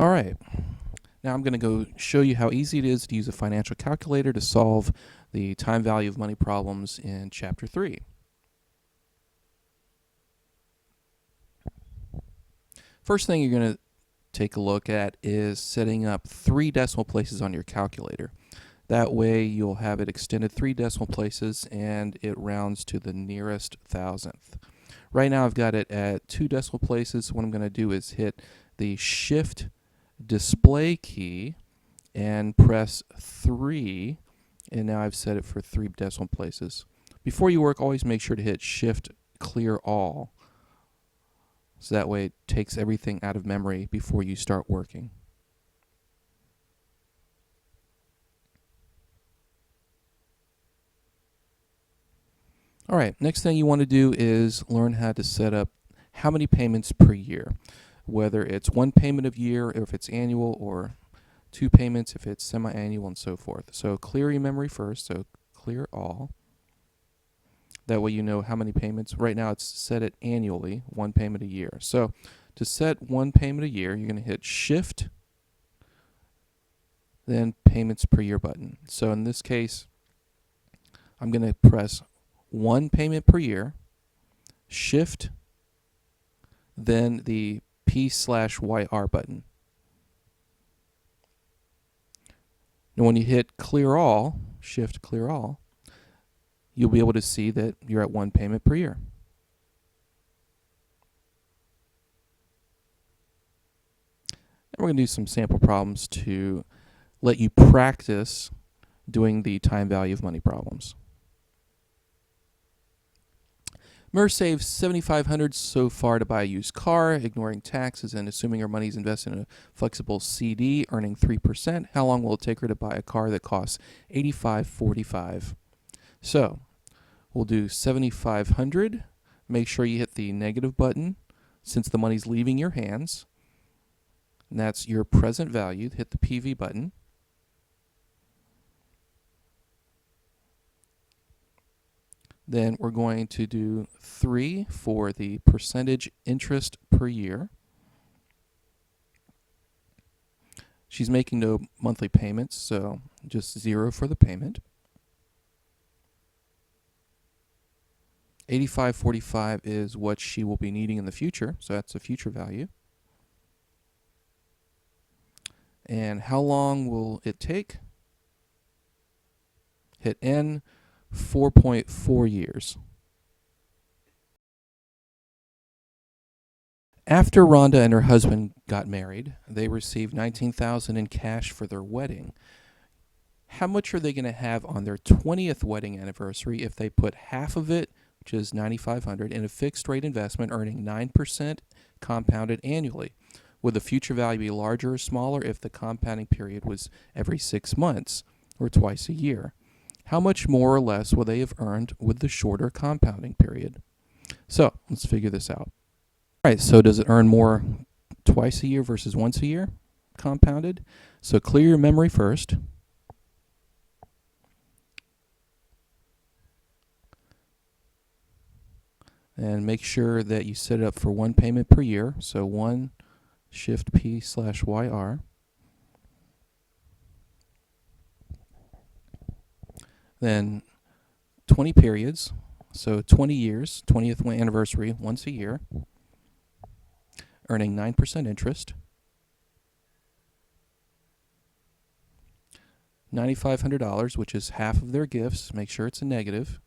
All right, now I'm going to go show you how easy it is to use a financial calculator to solve the time value of money problems in Chapter 3. First thing you're going to take a look at is setting up 3 decimal places on your calculator. That way you'll have it extended 3 decimal places and it rounds to the nearest thousandth. Right now I've got it at 2 decimal places. What I'm going to do is hit the Shift display key and press 3, and now I've set it for 3 decimal places. Before you work, always make sure to hit Shift clear all, so that way it takes everything out of memory before you start working. Alright, next thing you want to do is learn how to set up how many payments per year, whether it's 1 payment a year, or if it's annual, or 2 payments if it's semi-annual, and so forth. So clear your memory first, so clear all. That way you know how many payments. Right now it's set it annually, 1 payment a year. So to set 1 payment a year, you're going to hit Shift, then Payments per Year button. So in this case, I'm going to press 1 payment per year, Shift, then the P/YR button. Now when you hit clear all, Shift clear all, you'll be able to see that you're at 1 payment per year. And we're going to do some sample problems to let you practice doing the time value of money problems. Mer saved $7,500 so far to buy a used car, ignoring taxes and assuming her money is invested in a flexible CD, earning 3%. How long will it take her to buy a car that costs $85.45? So we'll do $7,500. Make sure you hit the negative button since the money's leaving your hands. And that's your present value. Hit the PV button. Then we're going to do 3 for the percentage interest per year. She's making no monthly payments, so just 0 for the payment. $85.45 is what she will be needing in the future, so that's a future value. And how long will it take? Hit N. 4.4 years. After Rhonda and her husband got married, they received $19,000 in cash for their wedding. How much are they going to have on their 20th wedding anniversary if they put half of it, which is $9,500, in a fixed rate investment earning 9% compounded annually? Would the future value be larger or smaller if the compounding period was every 6 months or twice a year? How much more or less will they have earned with the shorter compounding period? So let's figure this out. All right, so does it earn more twice a year versus once a year compounded? So clear your memory first. And make sure that you set it up for 1 payment per year. So 1 Shift P/YR. Then 20 periods, so 20 years, 20th anniversary, once a year, earning 9% interest. $9,500, which is half of their gifts. Make sure it's a negative.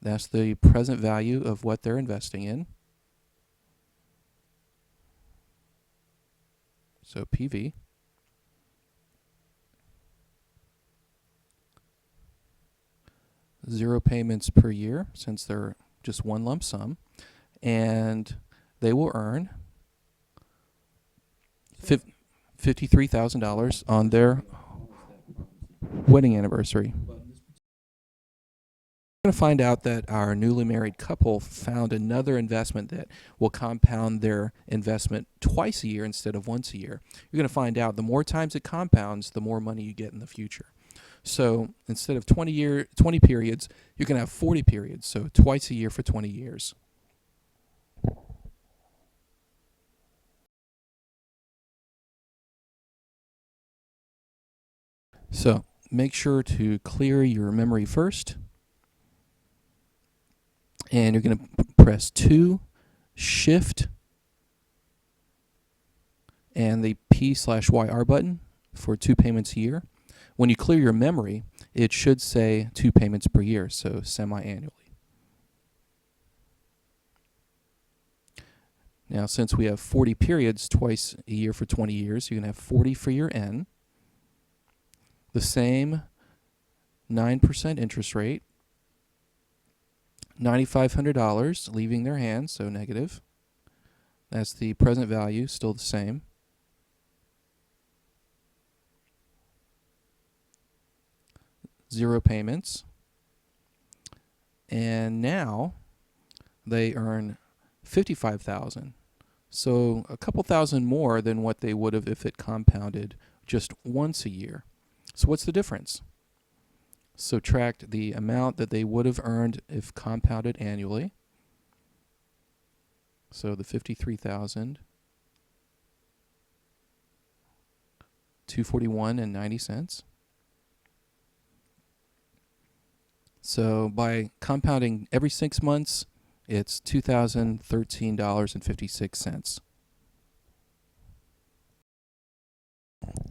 That's the present value of what they're investing in. So PV. Zero payments per year since they're just 1 lump sum, and they will earn $53,000 on their wedding anniversary. We're going to find out that our newly married couple found another investment that will compound their investment twice a year instead of once a year. You're going to find out the more times it compounds, the more money you get in the future. So instead of 20 periods, you can have 40 periods, so twice a year for 20 years. So make sure to clear your memory first. And you're going to press 2, Shift, and the P/YR button for 2 payments a year. When you clear your memory, it should say 2 payments per year, so semi-annually. Now, since we have 40 periods twice a year for 20 years, you can have 40 for your N. The same 9% interest rate. $9,500 leaving their hands, so negative. That's the present value, still the same. Zero payments. And now they earn $55,000. So a couple thousand more than what they would have if it compounded just once a year. So what's the difference? Subtract the amount that they would have earned if compounded annually. So the $53,000, $241.90. So by compounding every 6 months, it's $2,013.56.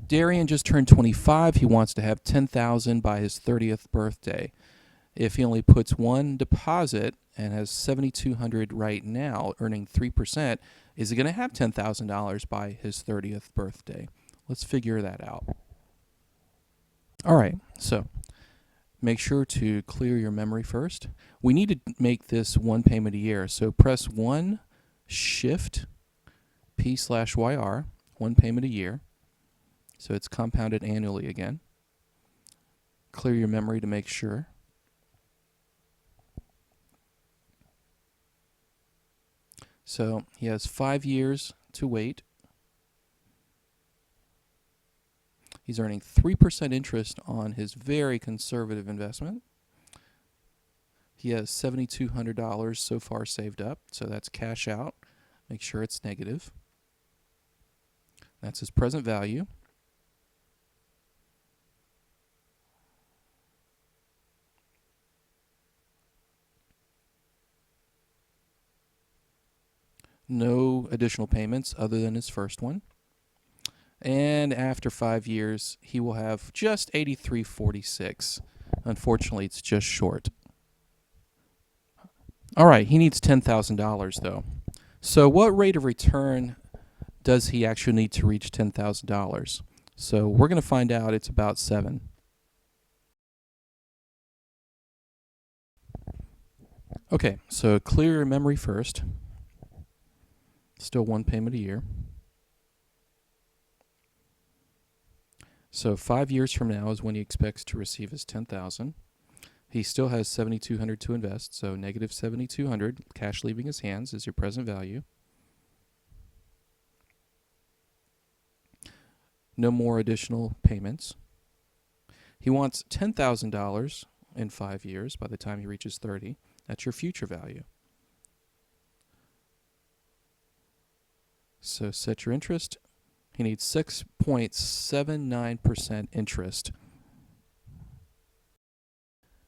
Darian just turned 25. He wants to have $10,000 by his 30th birthday. If he only puts one deposit and has $7,200 right now, earning 3%, is he going to have $10,000 by his 30th birthday? Let's figure that out. All right, so make sure to clear your memory first. We need to make this 1 payment a year, so press 1, Shift, P/YR, 1 payment a year. So it's compounded annually again. Clear your memory to make sure. So he has 5 years to wait. He's earning 3% interest on his very conservative investment. He has $7,200 so far saved up, so that's cash out. Make sure it's negative. That's his present value. No additional payments other than his first one. And after 5 years, he will have just $83.46. Unfortunately, it's just short. All right, he needs $10,000 though. So what rate of return does he actually need to reach $10,000? So we're going to find out. It's about 7. Okay, so clear your memory first. Still 1 payment a year. So 5 years from now is when he expects to receive his $10,000. He still has $7,200 to invest, so negative $7,200. Cash leaving his hands is your present value. No more additional payments. He wants $10,000 in 5 years by the time he reaches 30. That's your future value. So set your interest. He needs 6.79% interest.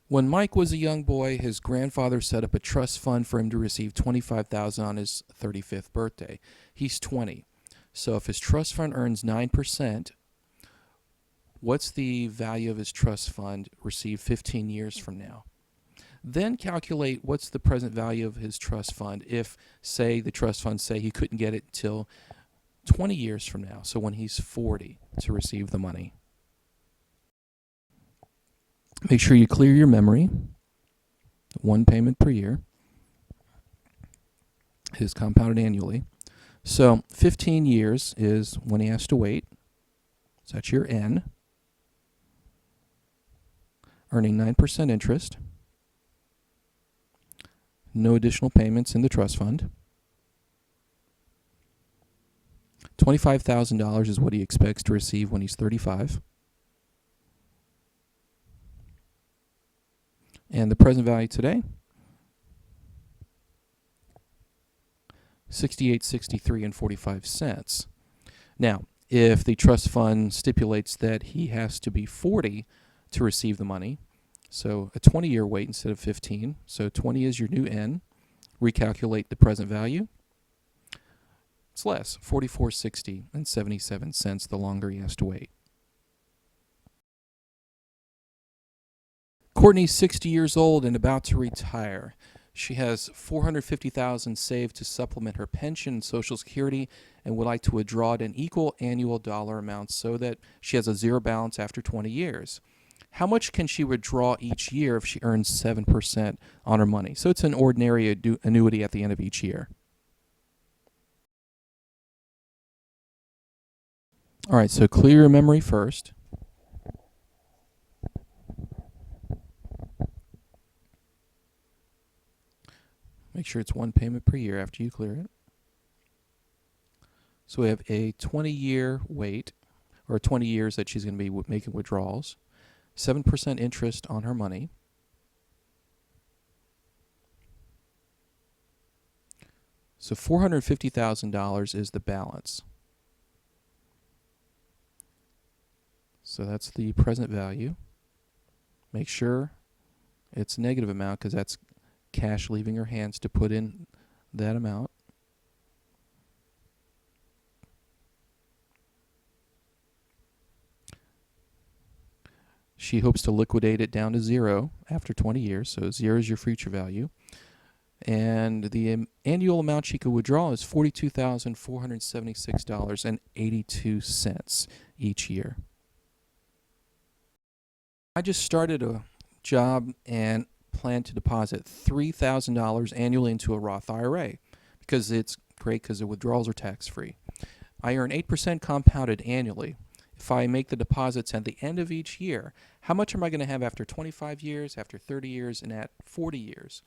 When Mike was a young boy, his grandfather set up a trust fund for him to receive $25,000 on his 35th birthday. He's 20. So if his trust fund earns 9%, what's the value of his trust fund received 15 years from now? Then calculate what's the present value of his trust fund if, say, the trust fund say he couldn't get it till 20 years from now, so when he's 40 to receive the money. Make sure you clear your memory. 1 payment per year is compounded annually. So 15 years is when he has to wait. So that's your N. Earning 9% interest. No additional payments in the trust fund. $25,000 is what he expects to receive when he's 35. And the present value today, $68.63 and 45 cents. Now, If the trust fund stipulates that he has to be 40 to receive the money, so a 20-year wait instead of 15, so 20 is your new N, recalculate the present value. It's less, $44.60 and 77 cents the longer he has to wait. Courtney's 60 years old and about to retire. She has $450,000 saved to supplement her pension and Social Security and would like to withdraw it in equal annual dollar amounts so that she has a zero balance after 20 years. How much can she withdraw each year if she earns 7% on her money? So it's an ordinary annuity at the end of each year. All right, so clear your memory first. Make sure it's one payment per year after you clear it. So we have a 20-year wait, or 20 years that she's going to be making withdrawals, 7% interest on her money. So $450,000 is the balance. So that's the present value. Make sure it's a negative amount because that's cash leaving her hands to put in that amount. She hopes to liquidate it down to zero after 20 years, so zero is your future value. And the annual amount she could withdraw is $42,476.82 each year. I just started a job and plan to deposit $3,000 annually into a Roth IRA because it's great because the withdrawals are tax-free. I earn 8% compounded annually. If I make the deposits at the end of each year, how much am I going to have after 25 years, after 30 years, and at 40 years?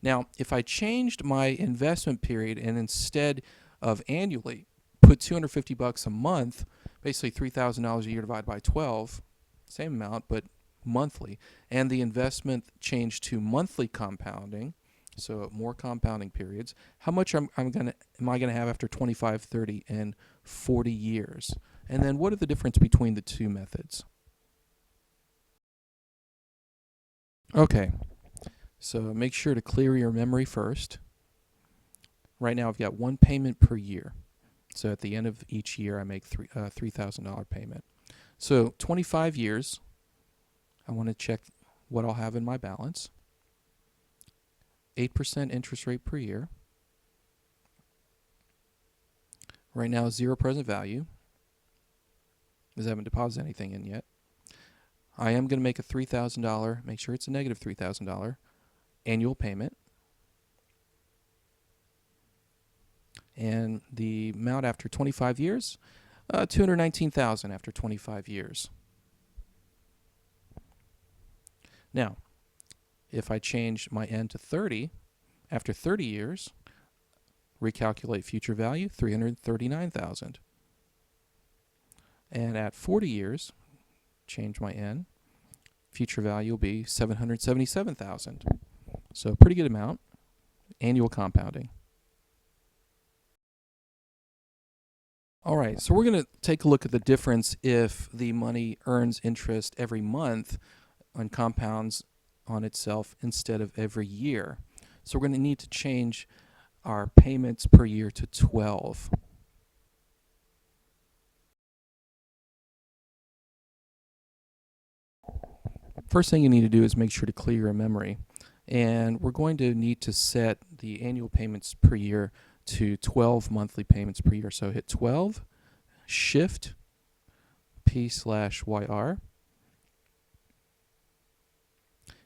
Now, if I changed my investment period and instead of annually put $250 a month, basically $3,000 a year divided by 12, same amount, but monthly, and the investment changed to monthly compounding, so more compounding periods, how much am I going to have after 25, 30, and 40 years? And then what are the difference between the two methods? Okay, so make sure to clear your memory first. Right now I've got one payment per year. So at the end of each year I make $3,000 payment. So 25 years, I want to check what I'll have in my balance. 8% interest rate per year. Right now, zero present value, because I haven't deposited anything in yet. I am going to make a $3,000, make sure it's a negative $3,000 annual payment. And the amount after 25 years, $219,000 after 25 years. Now, if I change my N to 30, after 30 years, recalculate future value, $339,000. And at 40 years, change my N, future value will be $777,000. So pretty good amount, annual compounding. All right, so we're going to take a look at the difference if the money earns interest every month and compounds on itself instead of every year. So we're going to need to change our payments per year to 12. First thing you need to do is make sure to clear your memory. And we're going to need to set the annual payments per year to 12 monthly payments per year. So hit 12, Shift, P/YR.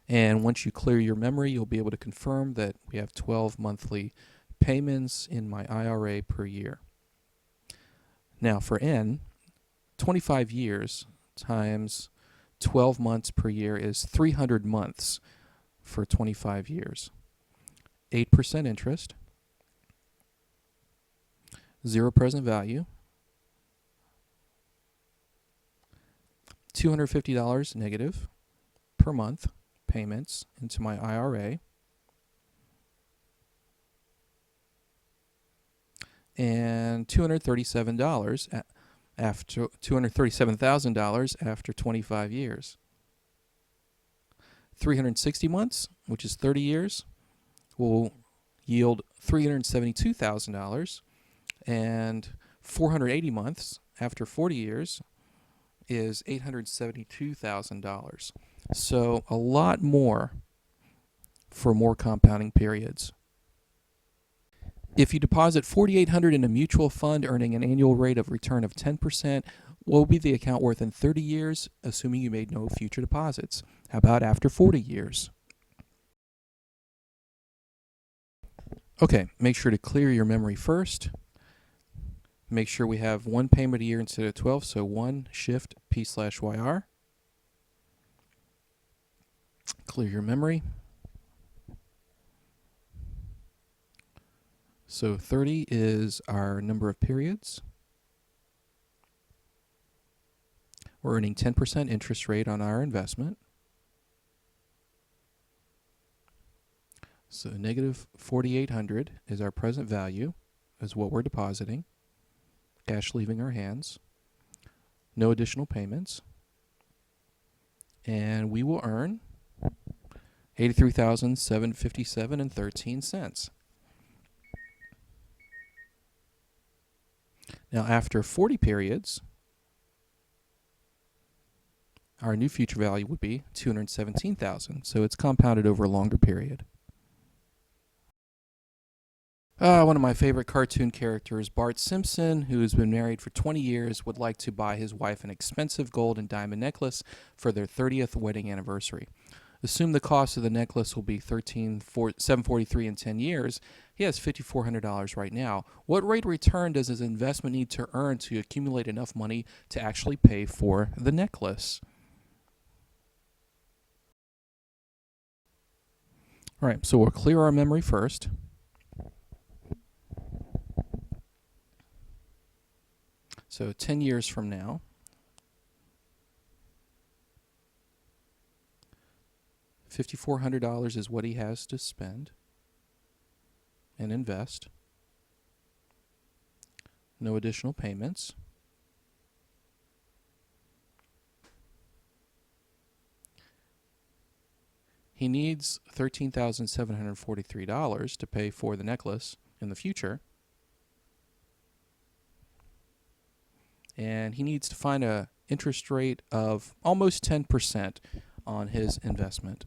And once you clear your memory, you'll be able to confirm that we have 12 monthly payments in my IRA per year. Now for N, 25 years times 12 months per year is 300 months for 25 years. 8% interest, zero present value, $250 negative per month payments into my IRA, and $237 after $237,000 after 25 years. 360 months, which is 30 years, will yield $372,000, and 480 months after 40 years is $872,000. So a lot more for more compounding periods. If you deposit $4,800 in a mutual fund earning an annual rate of return of 10%, what will be the account worth in 30 years, assuming you made no future deposits? How about after 40 years? Okay, make sure to clear your memory first. Make sure we have one payment a year instead of 12, so 1 shift P/YR. Clear your memory. So 30 is our number of periods. We're earning 10% interest rate on our investment. So negative 4,800 is our present value, is what we're depositing. Cash leaving our hands. No additional payments. And we will earn $83,757.13. Now after 40 periods, our new future value would be $217,000. So it's compounded over a longer period. One of my favorite cartoon characters, Bart Simpson, who has been married for 20 years, would like to buy his wife an expensive gold and diamond necklace for their 30th wedding anniversary. Assume the cost of the necklace will be $13,743 in 10 years. He has $5,400 right now. What rate of return does his investment need to earn to accumulate enough money to actually pay for the necklace? All right, so we'll clear our memory first. So 10 years from now, $5,400 is what he has to spend and invest. No additional payments. He needs $13,743 to pay for the necklace in the future. And he needs to find an interest rate of almost 10% on his investment.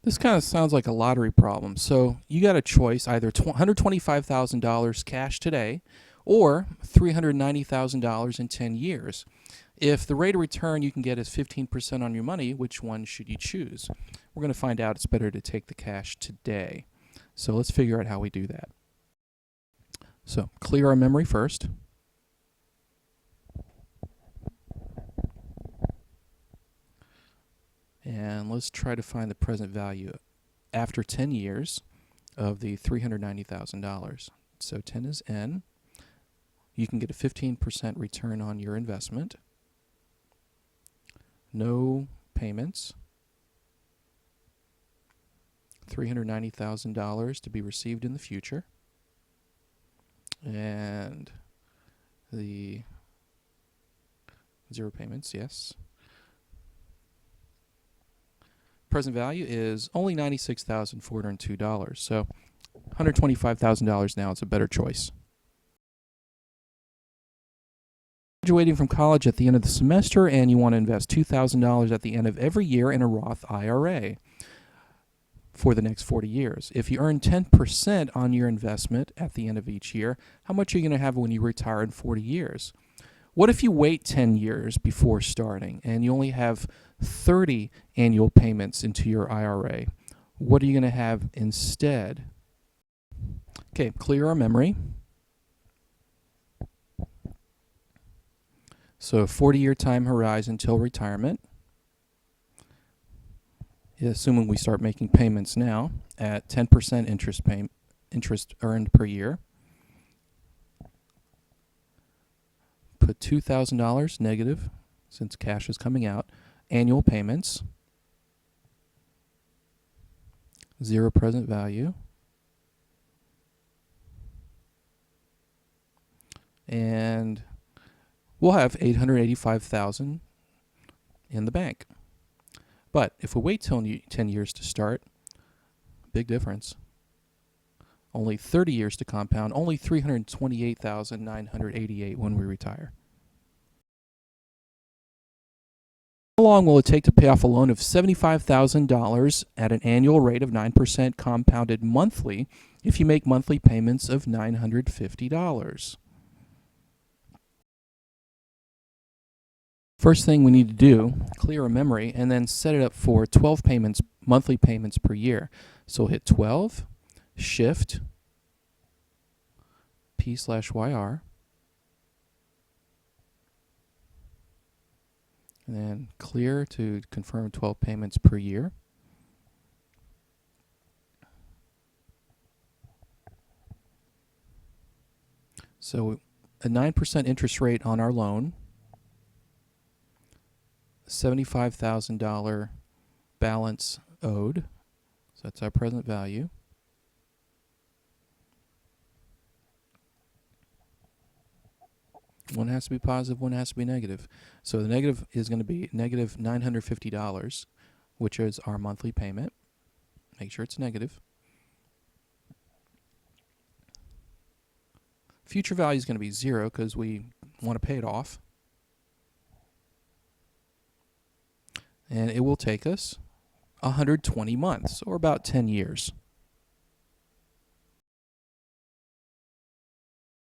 This kind of sounds like a lottery problem. So you got a choice, either $125,000 cash today or $390,000 in 10 years. If the rate of return you can get is 15% on your money, which one should you choose? We're going to find out it's better to take the cash today. So let's figure out how we do that. So clear our memory first. And let's try to find the present value after 10 years of the $390,000. So 10 is N. You can get a 15% return on your investment. No payments. $390,000 to be received in the future. And the 0 payments, yes. Present value is only $96,402. So $125,000 now is a better choice. Graduating from college at the end of the semester and you want to invest $2,000 at the end of every year in a Roth IRA for the next 40 years. If you earn 10% on your investment at the end of each year, how much are you going to have when you retire in 40 years? What if you wait 10 years before starting and you only have 30 annual payments into your IRA? What are you going to have instead? Okay, clear our memory. So 40-year time horizon till retirement, assuming we start making payments now at 10% interest earned per year. Put $2,000 negative, since cash is coming out. Annual payments, 0 present value. and we'll have $885,000 in the bank. But if we wait till 10 years to start, big difference. Only 30 years to compound, only $328,988 when we retire. How long will it take to pay off a loan of $75,000 at an annual rate of 9% compounded monthly if you make monthly payments of $950? First thing we need to do, clear a memory and then set it up for 12 payments, monthly payments per year. So we'll hit 12, Shift, P/YR, and then clear to confirm 12 payments per year. So a 9% interest rate on our loan, $75,000 balance owed, so that's our present value. One has to be positive, one has to be negative. So the negative is going to be negative $950, which is our monthly payment. Make sure it's negative. Future value is going to be 0 because we want to pay it off. And it will take us 120 months, or about 10 years.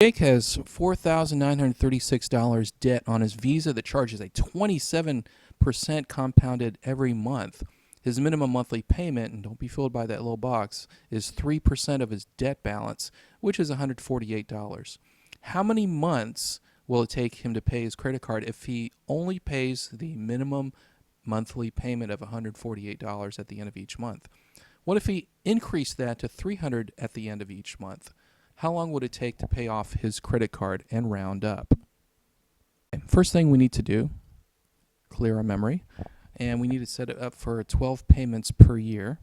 Jake has $4,936 debt on his Visa that charges a 27% compounded every month. His minimum monthly payment, and don't be fooled by that little box, is 3% of his debt balance, which is $148. How many months will it take him to pay his credit card if he only pays the minimum monthly payment of $148 at the end of each month? What if he increased that to $300 at the end of each month? How long would it take to pay off his credit card and round up? First thing we need to do, clear our memory, and we need to set it up for 12 payments per year,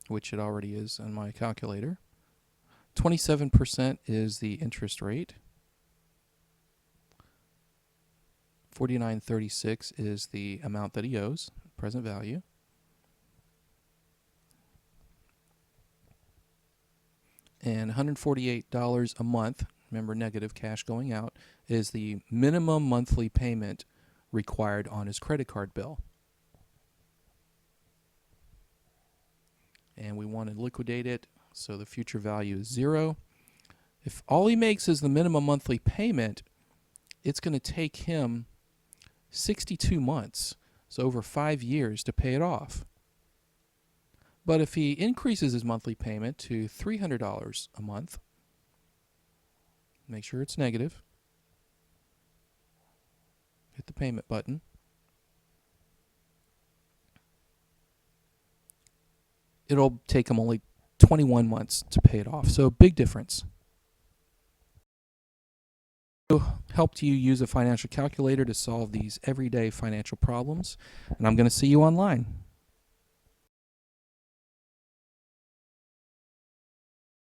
which it already is on my calculator. 27% is the interest rate. $49.36 is the amount that he owes, present value. And $148 a month, remember negative cash going out, is the minimum monthly payment required on his credit card bill. And we want to liquidate it, so the future value is 0. If all he makes is the minimum monthly payment, it's going to take him 62 months, so over 5 years to pay it off. But if he increases his monthly payment to $300 a month, make sure it's negative, hit the payment button, it'll take him only 21 months to pay it off, so big difference. Helped you use a financial calculator to solve these everyday financial problems, and I'm going to see you online.